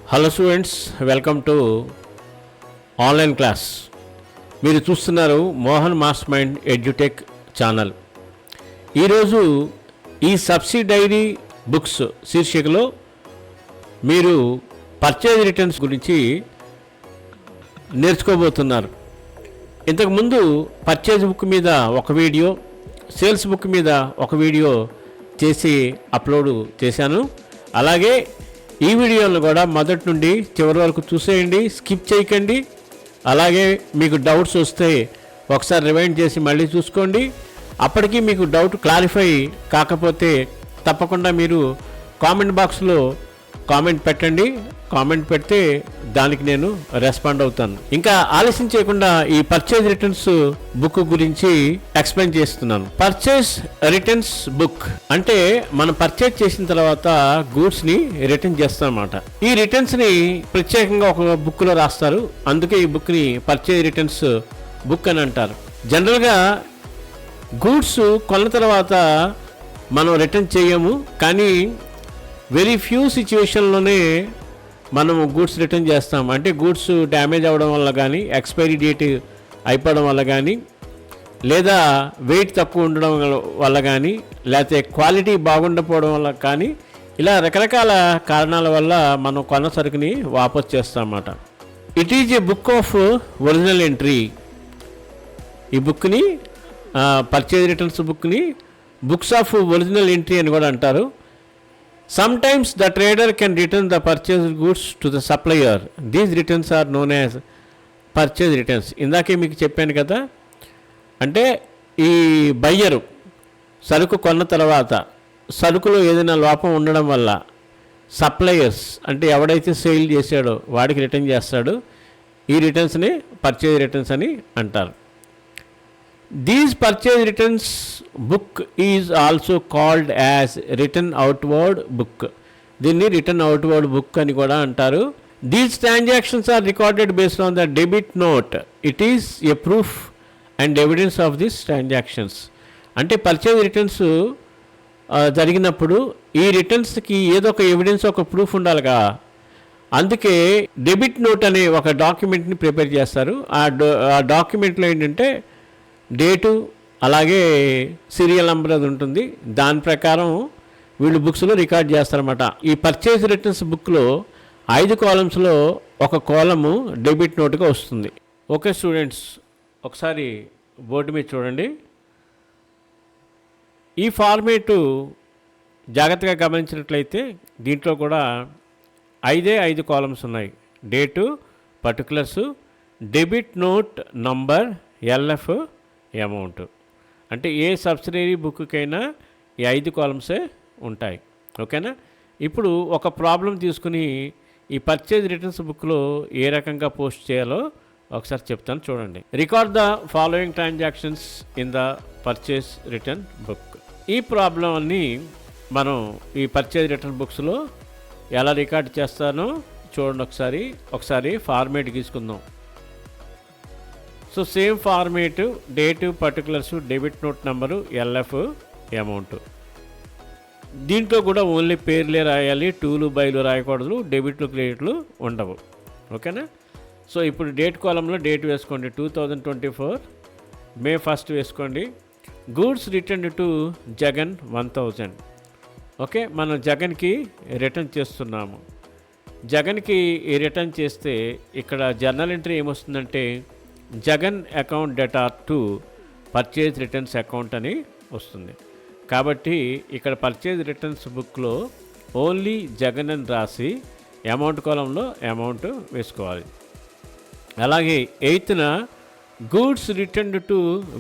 Hello students, welcome to online class. మీరు చూస్తున్నారు Mohan master mind edutech channel. ఈరోజు ఈ సబ్సిడైరీ బుక్స్ శీర్షికలో మీరు పర్చేజ్ రిటర్న్స్ గురించి నేర్చుకోబోతున్నారు. ఇంతకుముందు పర్చేజ్ బుక్ మీద ఒక వీడియో, సేల్స్ బుక్ మీద ఒక వీడియో చేసి అప్లోడ్ చేశాను. అలాగే ఈ వీడియోలను కూడా మొదటి నుండి చివరి వరకు చూసేయండి, స్కిప్ చేయకండి. అలాగే మీకు డౌట్స్ వస్తే ఒకసారి రివైండ్ చేసి మళ్ళీ చూసుకోండి. అప్పటికి మీకు డౌట్ క్లారిఫై కాకపోతే తప్పకుండా మీరు కామెంట్ బాక్స్లో కామెంట్ పెట్టండి. కామెంట్ పెడితే దానికి నేను రెస్పాండ్ అవుతాను. ఇంకా ఆలస్యం చేయకుండా ఈ పర్చేజ్ రిటర్న్స్ బుక్ గురించి ఎక్స్ప్లెయిన్ చేస్తున్నాను. పర్చేజ్ రిటర్న్స్ బుక్ అంటే మనం పర్చేజ్ చేసిన తర్వాత గూడ్స్ ని రిటర్న్ చేస్తాం అన్నమాట. ఈ రిటర్న్స్ ని ప్రత్యేకంగా ఒక బుక్ లో రాస్తారు. అందుకే ఈ బుక్ ని పర్చేజ్ రిటర్న్స్ బుక్ అని అంటారు. జనరల్ గా గూడ్స్ కొన్న తర్వాత మనం రిటర్న్ చేయము, కానీ వెరీ ఫ్యూ సిచ్యువేషన్లోనే మనము గూడ్స్ రిటర్న్ చేస్తాం. అంటే గూడ్స్ డ్యామేజ్ అవ్వడం వల్ల కానీ, ఎక్స్పైరీ డేట్ అయిపోవడం వల్ల కానీ, లేదా వెయిట్ తక్కువ ఉండడం వల్ల కానీ, లేకపోతే క్వాలిటీ బాగుండకపోవడం వల్ల కానీ, ఇలా రకరకాల కారణాల వల్ల మనం కొన్న సరుకుని వాపస్ చేస్తాం అన్నమాట. It is a book of original entry. ఈ బుక్ని పర్చేజ్ రిటర్న్స్ బుక్ని బుక్స్ ఆఫ్ ఒరిజినల్ ఎంట్రీ అని కూడా అంటారు. Sometimes the trader can return the purchased goods to the supplier. These returns are known as purchase returns. ఇందాకే మీకు చెప్పాను కదా, అంటే ఈ బయ్యరు సరుకు కొన్న తర్వాత సరుకులో ఏదైనా లోపం ఉండడం వల్ల సప్లయర్స్ అంటే ఎవడైతే సేల్ చేశాడో వాడికి రిటర్న్ చేస్తాడు. ఈ రిటర్న్స్ని పర్చేజ్ రిటర్న్స్ అని అంటారు. These purchase returns book is also called as written outward book. దీన్ని రిటర్న్ అవుట్వర్డ్ బుక్ అని కూడా అంటారు. These transactions are recorded based on the debit note. It is a proof and evidence of these transactions. అంటే purchase returns జరిగినప్పుడు ఈ రిటర్న్స్కి ఏదో ఒక evidence, ఒక ప్రూఫ్ ఉండాలిగా. అందుకే డెబిట్ నోట్ అనే ఒక డాక్యుమెంట్ని ప్రిపేర్ చేస్తారు. ఆ డాక్యుమెంట్లో ఏంటంటే డేటు అలాగే సీరియల్ నెంబర్ అది ఉంటుంది. దాని ప్రకారం వీళ్ళు బుక్స్లో రికార్డ్ చేస్తారన్నమాట. ఈ పర్చేజ్ రిటర్న్స్ బుక్లో 5 కాలమ్స్లో ఒక కాలము డెబిట్ నోట్గా వస్తుంది. ఓకే స్టూడెంట్స్, ఒకసారి బోర్డు మీద చూడండి. ఈ ఫార్మేటు జాగ్రత్తగా గమనించినట్లయితే దీంట్లో కూడా 5 కాలమ్స్ ఉన్నాయి. Date, particulars, debit note number, LF, amount. అంటే ఏ సబ్సిడరీ బుక్కైనా ఈ 5 కాలమ్సే ఉంటాయి. ఓకేనా? ఇప్పుడు ఒక ప్రాబ్లం తీసుకుని ఈ పర్చేజ్ రిటర్న్స్ బుక్లో ఏ రకంగా పోస్ట్ చేయాలో ఒకసారి చెప్తాను, చూడండి. Record the following transactions in the purchase return book. ఈ ప్రాబ్లంని మనం ఈ పర్చేజ్ రిటర్న్ బుక్స్లో ఎలా రికార్డ్ చేస్తానో చూడండి. ఒకసారి ఫార్మేట్ గీసుకుందాం. So same format, date, particulars, debit note number, LF, amount. దీంట్లో కూడా ఓన్లీ పేర్లే రాయాలి, టూలు బైలు రాయకూడదు, డెబిట్లు క్రెడిట్లు ఉండవు. ఓకేనా? సో ఇప్పుడు డేట్ కాలంలో డేట్ వేసుకోండి, 2024 May 1 వేసుకోండి. Goods return to Jagan 1000. Okay, మనం జగన్కి రిటర్న్ చేస్తున్నాము. జగన్కి రిటర్న్ చేస్తే ఇక్కడ జర్నల్ ఎంట్రీ ఏమొస్తుందంటే Jagan account debtor to purchase returns account అని వస్తుంది. కాబట్టి ఇక్కడ పర్చేజ్ రిటర్న్స్ బుక్లో ఓన్లీ జగన్ అని రాసి అమౌంట్ కాలంలో అమౌంట్ వేసుకోవాలి. అలాగే 8th గూడ్స్ రిటర్న్ టు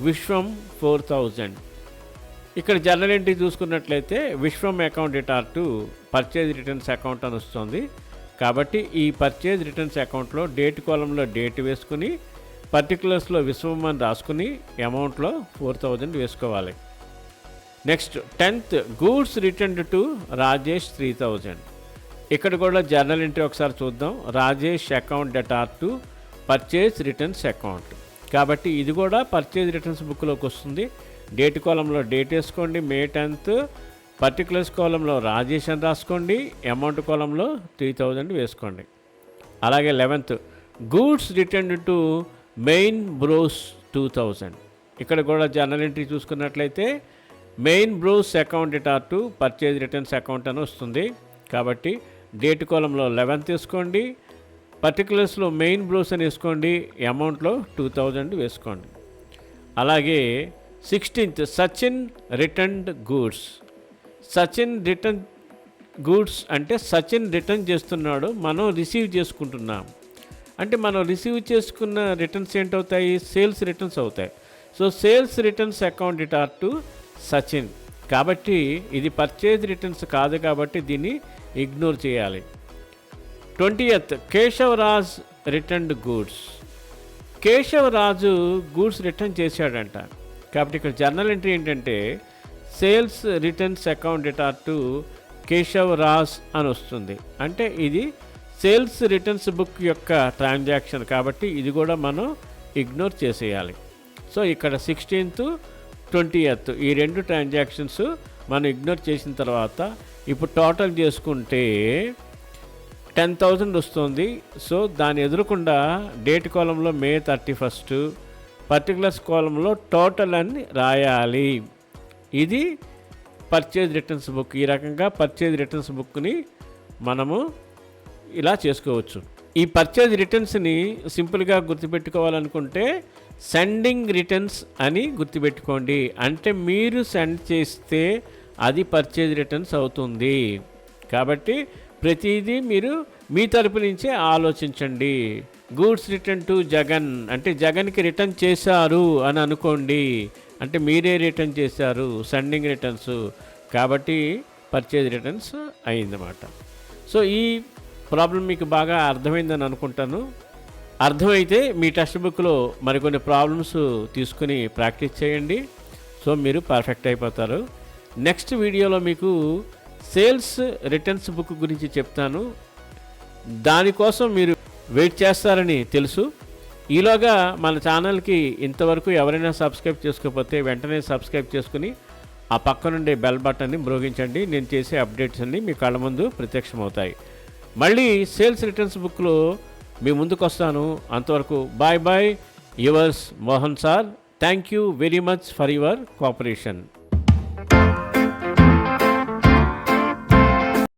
విశ్వం 4000. ఇక్కడ జర్నల్ ఎంట్రీ చూసుకున్నట్లయితే విశ్వం account debtor to purchase returns account అని వస్తుంది. కాబట్టి ఈ పర్చేజ్ రిటర్న్స్ అకౌంట్లో డేట్ కాలంలో డేట్ వేసుకుని, పర్టికులర్స్లో విశ్వం అని రాసుకుని, అమౌంట్లో 4000 వేసుకోవాలి. Next 10th goods return to Rajesh 3000. ఇక్కడ కూడా జర్నల్ ఎంట్రీ ఒకసారి చూద్దాం. Rajesh account debtor to purchase returns account. కాబట్టి ఇది కూడా పర్చేజ్ రిటర్న్స్ బుక్లోకి వస్తుంది. డేట్ కాలంలో డేట్ వేసుకోండి, May 10th. పర్టికులర్స్ కాలంలో రాజేష్ అని రాసుకోండి, అమౌంట్ కాలంలో 3000 వేసుకోండి. అలాగే 11th goods return to main bros 2000. ఇక్కడ కూడా జర్నల్ ఎంట్రీ చూసుకున్నట్లయితే main bros account debtor to purchase returns account అని వస్తుంది. కాబట్టి డేట్ కాలంలో 11th తీసుకోండి, పర్టికులర్స్లో మెయిన్ బ్రోస్ అని వేసుకోండి, అమౌంట్లో 2000 వేసుకోండి. అలాగే 16th Sachin returned goods. Sachin return goods అంటే సచిన్ రిటర్న్ చేస్తున్నాడు, మనం రిసీవ్ చేసుకుంటున్నాం. అంటే మనం రిసీవ్ చేసుకున్న రిటర్న్స్ ఏంటవుతాయి? సేల్స్ రిటర్న్స్ అవుతాయి. So sales returns account debtor to Sachin. కాబట్టి ఇది పర్చేజ్ రిటర్న్స్ కాదు కాబట్టి దీన్ని ఇగ్నోర్ చేయాలి. 20th Keshavaraj returned goods. Keshavaraju goods return చేశాడంట. కాబట్టి ఇక్కడ జర్నల్ ఎంట్రీ ఏంటంటే sales returns account debtor to Keshavaraj అని వస్తుంది. అంటే ఇది సేల్స్ రిటర్న్స్ బుక్ యొక్క ట్రాన్సాక్షన్ కాబట్టి ఇది కూడా మనం ఇగ్నోర్ చేసేయాలి. సో ఇక్కడ 16th 20th ఈ 2 ట్రాన్సాక్షన్స్ మనం ఇగ్నోర్ చేసిన తర్వాత ఇప్పుడు టోటల్ చేసుకుంటే 10,000 వస్తుంది. సో దాని ఎదురకుండా డేట్ కాలంలో May 31st, పర్టికులర్స్ కాలంలో టోటల్ అని రాయాలి. ఇది పర్చేజ్ రిటర్న్స్ బుక్. ఈ రకంగా పర్చేజ్ రిటర్న్స్ బుక్ని మనము ఇలా చేసుకోవచ్చు. ఈ పర్చేజ్ రిటర్న్స్ని సింపుల్గా గుర్తుపెట్టుకోవాలనుకుంటే సెండింగ్ రిటర్న్స్ అని గుర్తుపెట్టుకోండి. అంటే మీరు సెండ్ చేస్తే అది పర్చేజ్ రిటర్న్స్ అవుతుంది. కాబట్టి ప్రతిదీ మీరు మీ తరపు నుంచే ఆలోచించండి. గూడ్స్ రిటర్న్ టు జగన్ అంటే జగన్కి రిటర్న్ చేశారు అని అనుకోండి. అంటే మీరే రిటర్న్ చేశారు, సెండింగ్ రిటర్న్స్ కాబట్టి పర్చేజ్ రిటర్న్స్ అయిందన్నమాట. సో ఈ ప్రాబ్లం మీకు బాగా అర్థమైందని అనుకుంటాను. అర్థమైతే మీ టెక్స్ట్ బుక్లో మరికొన్ని ప్రాబ్లమ్స్ తీసుకుని ప్రాక్టీస్ చేయండి. సో మీరు పర్ఫెక్ట్ అయిపోతారు. నెక్స్ట్ వీడియోలో మీకు సేల్స్ రిటర్న్స్ బుక్ గురించి చెప్తాను. దానికోసం మీరు వెయిట్ చేస్తారని తెలుసు. ఈలోగా మన ఛానల్కి ఇంతవరకు ఎవరైనా సబ్స్క్రైబ్ చేసుకోకపోతే వెంటనే సబ్స్క్రైబ్ చేసుకుని ఆ పక్కనుండే బెల్ బటన్ని మ్రోగించండి. నేను చేసే అప్డేట్స్ అన్నీ మీ కళ్ళ ముందు ప్రత్యక్షమవుతాయి. మళ్ళీ సేల్స్ రిటర్న్స్ బుక్లో మీ ముందుకు వస్తాను. అంతవరకు bye bye. Yours Mohan sir. Thank you very much for your cooperation.